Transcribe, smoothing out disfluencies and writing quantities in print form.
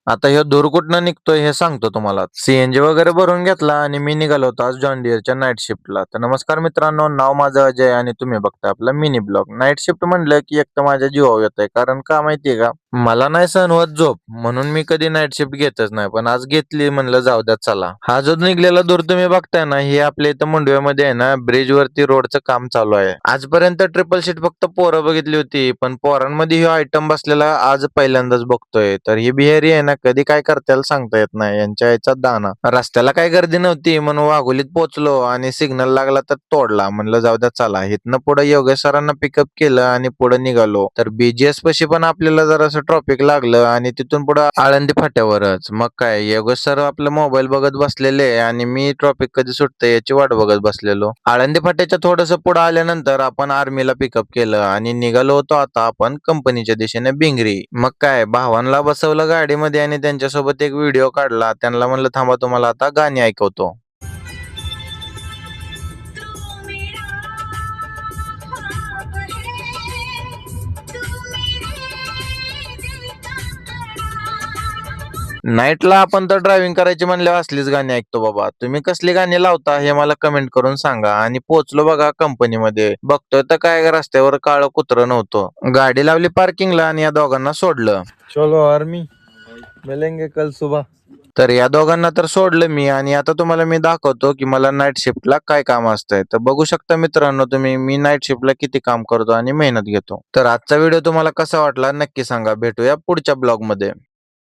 आता ह्यो धूर कुठनं निघतोय हे सांगतो तुम्हाला. सीएनजी वगैरे भरून घेतला आणि मी निघालो होतो आज जॉन डिअरच्या नाईट शिफ्टला. तर नमस्कार मित्रांनो, नाव माझं अजय आणि तुम्ही बघताय आपला मिनी ब्लॉग. नाईट शिफ्ट म्हणलं की एक तर माझ्या जीवावर येतंय, कारण का माहितीये का, मला नाही सहन होत झोप, म्हणून मी कधी नाईट शिफ्ट घेतच नाही. पण आज घेतली, म्हणलं जाऊ द्या चला. हा जो निघलेला धूर तुम्ही बघताय ना, हे आपल्या इथं मुंडव्यामध्ये आहे ना, ब्रिज वरती रोडचं काम चालू आहे. आजपर्यंत ट्रिपल शीट फक्त पोरं बघितली होती, पण पोरांमध्ये ह्यो आयटम बसलेला आज पहिल्यांदाच बघतोय. तर ही बिहेरी आहे ना, कधी काय करताल सांगता येत नाही. यांच्या याचा दाना. रस्त्याला काय गर्दी नव्हती म्हणून वाघोलीत पोहोचलो आणि सिग्नल लागला तर तोडला. म्हणलं जाऊ द्या चला. इथनं पुढे योगेश सरांना पिकअप केलं आणि पुढे निघालो. तर बीजीएस पाशी पण आपल्याला जरासं ट्रॉफिक लागलं आणि तिथून पुढे आळंदी फाट्यावरच. मग काय, योगेश सर आपलं मोबाईल बघत बसलेले आणि मी ट्रॉफिक कधी सुटतंय याची वाट बघत बसलेलो. आळंदी फाट्याच्या थोडंसं पुढे आल्यानंतर आपण आर्मीला पिकअप केलं आणि निघालो होतो आता आपण कंपनीच्या दिशेने बिंगरी. मग काय, भावांना बसवलं गाडीमध्ये आणि त्यांच्यासोबत एक व्हिडिओ काढला. त्यांना म्हणलं थांबा, तुम्हाला आता गाणी ऐकवतो. नाईटला आपण तर ड्रायव्हिंग करायची म्हणल्यावर असलीच गाणी ऐकतो बाबा. तुम्ही कसली गाणी लावता हे मला कमेंट करून सांगा. आणि पोहोचलो बघा कंपनीमध्ये. बघतोय तर काय, रस्त्यावर काळं कुत्रं नव्हतं. गाडी लावली पार्किंगला आणि या दोघांना सोडलं. चलो आर्मी, मिलेंगे कल सुबह. तर या दोघांना तर सोडलं मी आणि आता तुम्हाला मी दाखवतो की मला नाईट शिफ्टला काय काम असतंय. तर बघू शकता मित्रांनो तुम्ही, मी नाईट शिफ्टला किती काम करतो आणि मेहनत घेतो. तर आजचा व्हिडिओ तुम्हाला कसा वाटला नक्की सांगा. भेटूया पुढच्या ब्लॉग मध्ये.